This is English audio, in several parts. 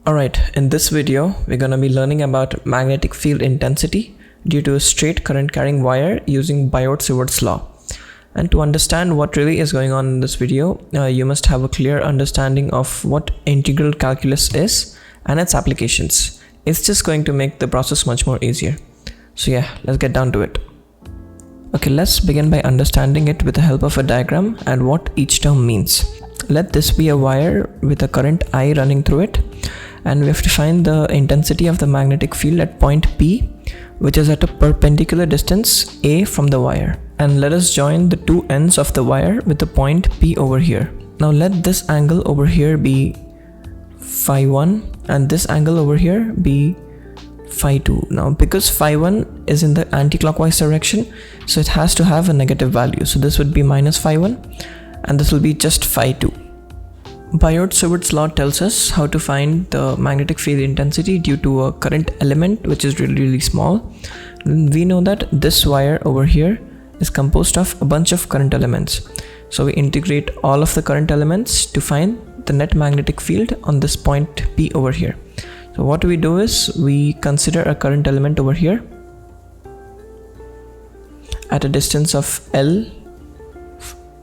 Alright, in this video, we're going to be learning about magnetic field intensity due to a straight current carrying wire using BIOT SAVART law. And to understand what really is going on in this video, you must have a clear understanding of what integral calculus is and its applications. It's just going to make the process much more easier. So yeah, let's get down to it. Okay, let's begin by understanding it with the help of a diagram and what each term means. Let this be a wire with a current I running through it, and we have to find the intensity of the magnetic field at point P, which is at a perpendicular distance A from the wire. And let us join the two ends of the wire with the point P over here. Now let this angle over here be phi 1 and this angle over here be phi 2. Now because phi 1 is in the anti-clockwise direction, so it has to have a negative value. So this would be minus phi 1 and this will be just phi 2. BIOT SAVART law tells us how to find the magnetic field intensity due to a current element which is really small. We know that this wire over here is composed of a bunch of current elements. So we integrate all of the current elements to find the net magnetic field on this point P over here. So what we do is we consider a current element over here at a distance of L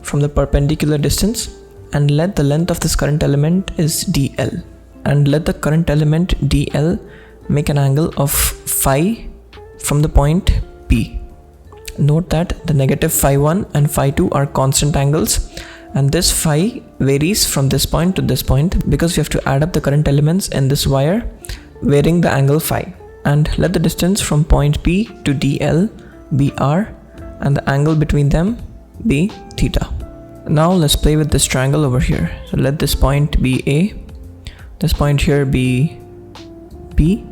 from the perpendicular distance, and let the length of this current element is dl, and let the current element dl make an angle of phi from the point P. Note that the negative phi 1 and phi 2 are constant angles, and this phi varies from this point to this point because we have to add up the current elements in this wire varying the angle phi. And let the distance from point P to dl be r and the angle between them be theta. Now let's play with this triangle over here. So let this point be A, this point here be P,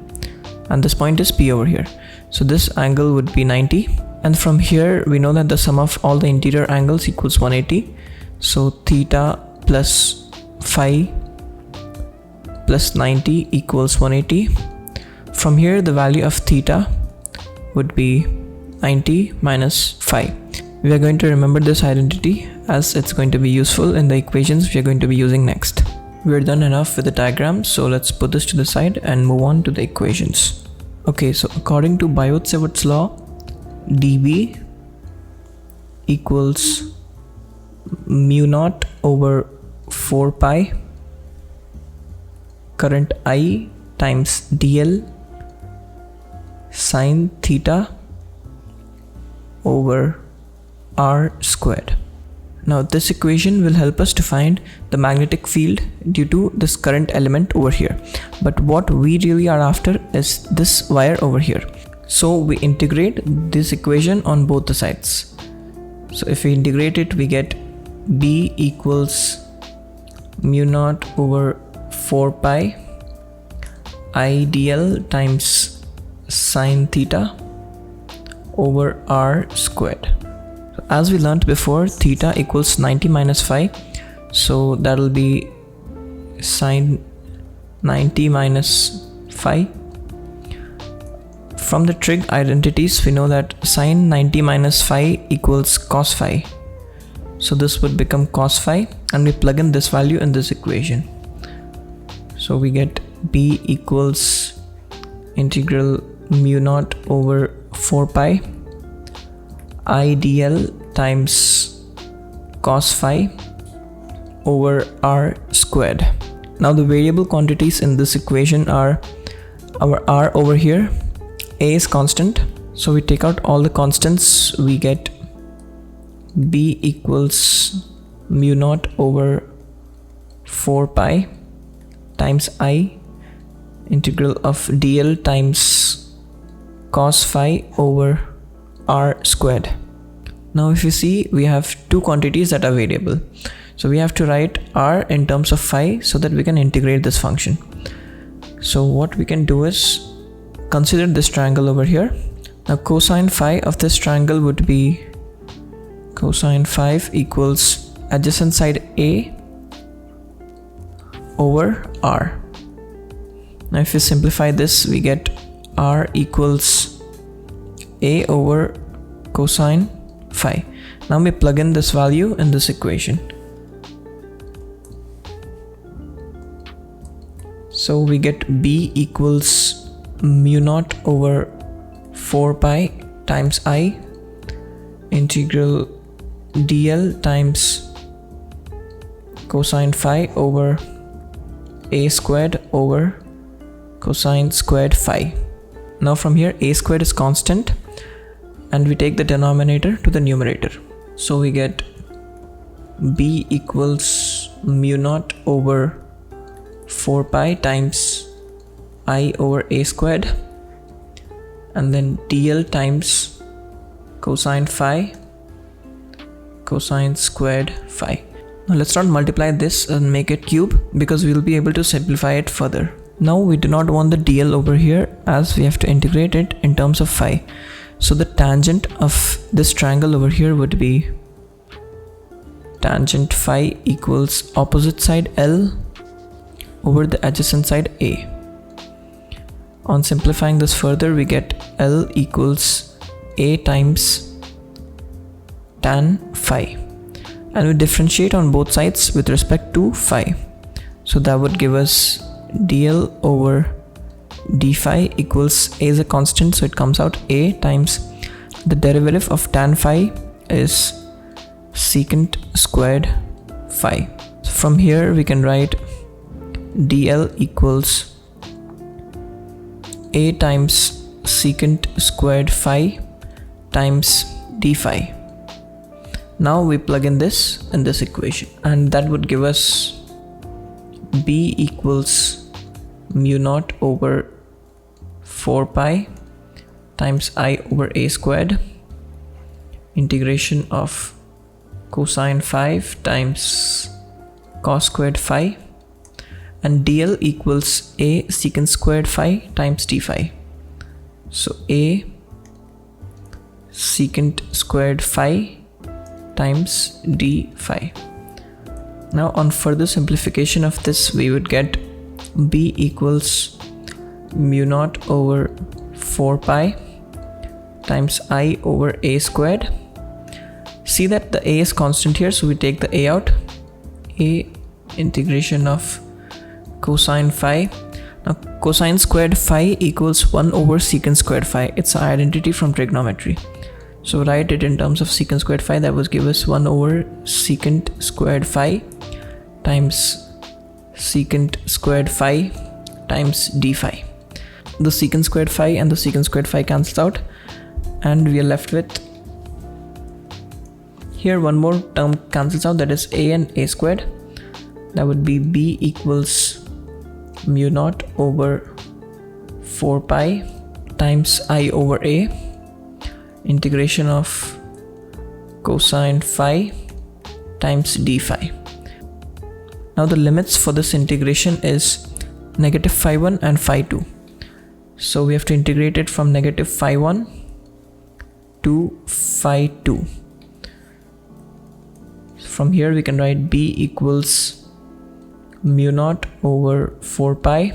and this point is P over here. So this angle would be 90, and from here we know that the sum of all the interior angles equals 180. So theta plus phi plus 90 equals 180. From here the value of theta would be 90 minus phi. We are going to remember this identity as it's going to be useful in the equations we are going to be using next. We are done enough with the diagram, so let's put this to the side and move on to the equations. Okay, so according to BIOT SAVART law, dB equals mu naught over 4 pi current I times dl sine theta over r squared. Now this equation will help us to find the magnetic field due to this current element over here. But what we really are after is this wire over here. So we integrate this equation on both the sides. So if we integrate it, we get B equals mu naught over 4 pi I dl times sine theta over r squared. As we learnt before, theta equals 90 minus phi, so that will be sine 90 minus phi. From the trig identities, we know that sine 90 minus phi equals cos phi, so this would become cos phi, and we plug in this value in this equation. So we get B equals integral mu naught over 4 pi I dl times cos phi over r squared. Now the variable quantities in this equation are our r over here. A is constant, so we take out all the constants, we get B equals mu naught over 4 pi times I integral of dl times cos phi over r squared. Now if you see, we have two quantities that are variable, so we have to write r in terms of phi so that we can integrate this function. So what we can do is consider this triangle over here. Now cosine phi of this triangle would be cosine phi equals adjacent side A over r. Now if you simplify this, we get r equals A over cosine phi. Now we plug in this value in this equation. So we get b equals mu naught over 4 pi times I integral dl times cosine phi over a squared over cosine squared phi. Now from here a squared is constant and we take the denominator to the numerator. So we get b equals mu naught over 4 pi times I over a squared and then dl times cosine phi cosine squared phi. Now let's not multiply this and make it cube because we will be able to simplify it further. Now we do not want the dl over here as we have to integrate it in terms of phi. So the tangent of this triangle over here would be tangent phi equals opposite side L over the adjacent side A. On simplifying this further, we get L equals A times tan phi, and we differentiate on both sides with respect to phi. So that would give us dl over d phi equals A is a constant, so it comes out A times the derivative of tan phi is secant squared phi. So from here we can write dl equals A times secant squared phi times d phi. Now we plug in this equation and that would give us b equals mu naught over 4 pi times I over a squared integration of cosine 5 times cos squared phi and dl equals A secant squared phi times d phi. So A secant squared phi times d phi. Now on further simplification of this we would get b equals mu naught over 4 pi times I over a squared. See that the a is constant here, so we take the a out. A integration of cosine phi. Now cosine squared phi equals 1 over secant squared phi. It's an identity from trigonometry. So write it in terms of secant squared phi. That would give us 1 over secant squared phi times secant squared phi times d phi. The secant squared phi and the secant squared phi cancels out and we are left with here one more term cancels out, that is a and a squared. That would be b equals mu naught over 4 pi times I over a integration of cosine phi times d phi. Now the limits for this integration is negative phi 1 and phi 2. So we have to integrate it from negative phi 1 to phi 2. From here we can write b equals mu naught over 4 pi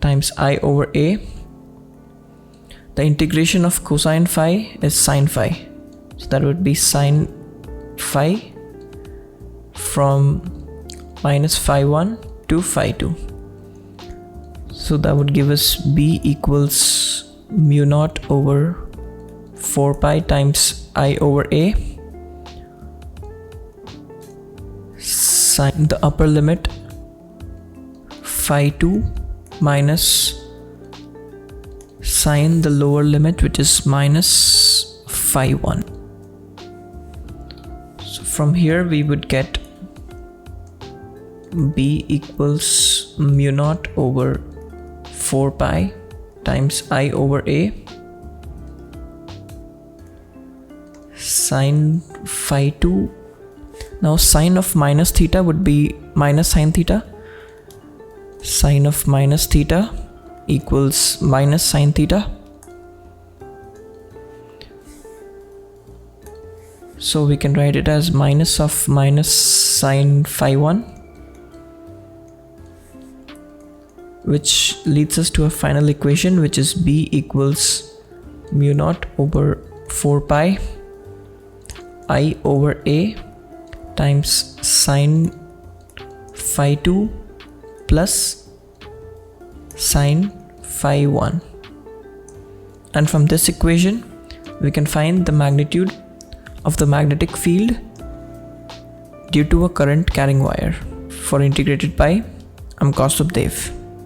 times I over a. The integration of cosine phi is sin phi. So that would be sin phi from minus phi 1 to phi 2. So that would give us b equals mu naught over 4 pi times I over a. Sin the upper limit phi 2 minus sin the lower limit, which is minus phi 1. So from here we would get b equals mu naught over 4 pi times I over a sin phi 2. Now sine of minus theta would be minus sine theta. Sine of minus theta equals minus sine theta. So we can write it as minus of minus sine phi 1, which leads us to a final equation, which is b equals mu naught over 4 pi I over a times sine phi 2 plus sine phi 1. And from this equation, we can find the magnitude of the magnetic field due to a current carrying wire. For integrated pi, I'm Kaustubh Dev.